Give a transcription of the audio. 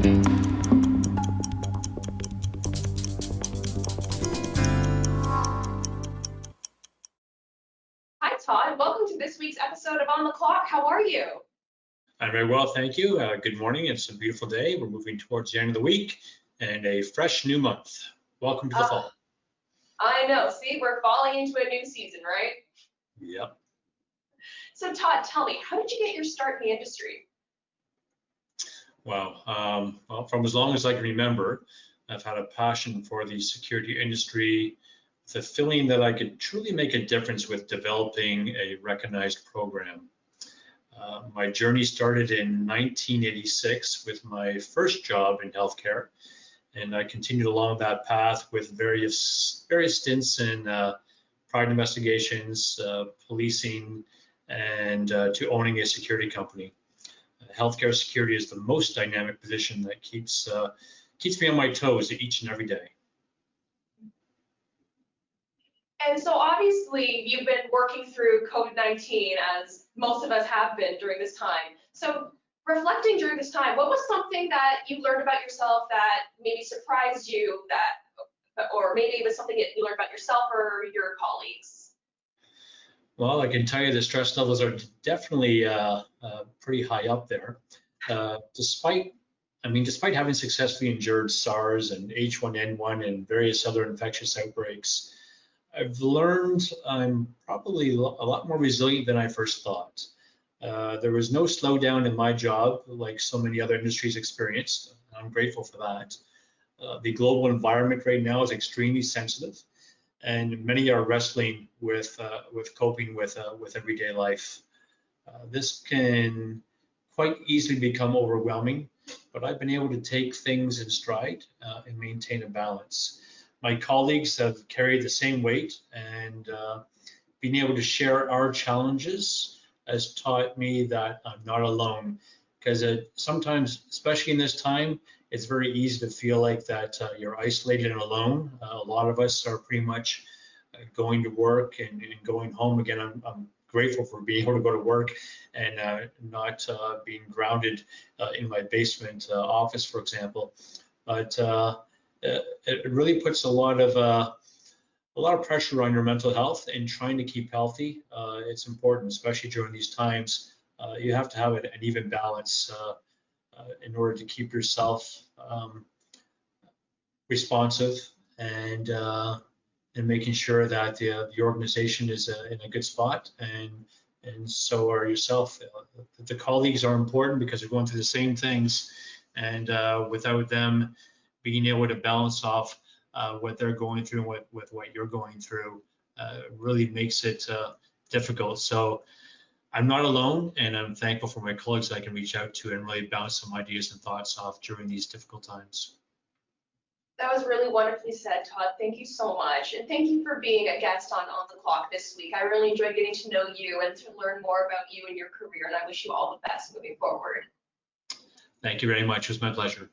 Hi, Todd. Welcome to this week's episode of On the Clock. How are you? I'm very well, thank you. Good morning. It's a beautiful day. We're moving towards the end of the week and a fresh new month. Welcome to the fall. I know. See, we're falling into a new season, right? Yep. So, Todd, tell me, how did you get your start in the industry? Wow. Well, from as long as I can remember, I've had a passion for the security industry, the feeling that I could truly make a difference with developing a recognized program. My journey started in 1986 with my first job in healthcare, and I continued along that path with various stints in private investigations, policing, and to owning a security company. Healthcare security is the most dynamic position that keeps me on my toes each and every day. And so obviously you've been working through COVID-19 as most of us have been during this time. So reflecting during this time, what was something that you learned about yourself that maybe surprised you, or maybe it was something that you learned about yourself or your colleagues? Well, I can tell you the stress levels are definitely pretty high up there. Despite having successfully endured SARS and H1N1 and various other infectious outbreaks, I've learned I'm probably a lot more resilient than I first thought. There was no slowdown in my job like so many other industries experienced. I'm grateful for that. The global environment right now is extremely sensitive, and many are wrestling with coping with everyday life. This can quite easily become overwhelming, but I've been able to take things in stride and maintain a balance. My colleagues have carried the same weight, and being able to share our challenges has taught me that I'm not alone. Because sometimes, especially in this time, it's very easy to feel like that you're isolated and alone. A lot of us are pretty much going to work and going home. Again, I'm grateful for being able to go to work and not being grounded in my basement office, for example. But it really puts a lot of pressure on your mental health, and trying to keep healthy. It's important, especially during these times. You have to have an even balance in order to keep yourself responsive and making sure that the organization is in a good spot, and so are yourself. The colleagues are important because they're going through the same things, and without them being able to balance off what they're going through and with what you're going through really makes it difficult. So I'm not alone, and I'm thankful for my colleagues that I can reach out to and really bounce some ideas and thoughts off during these difficult times. That was really wonderfully said, Todd. Thank you so much. And thank you for being a guest on the Clock this week. I really enjoyed getting to know you and to learn more about you and your career, and I wish you all the best moving forward. Thank you very much. It was my pleasure.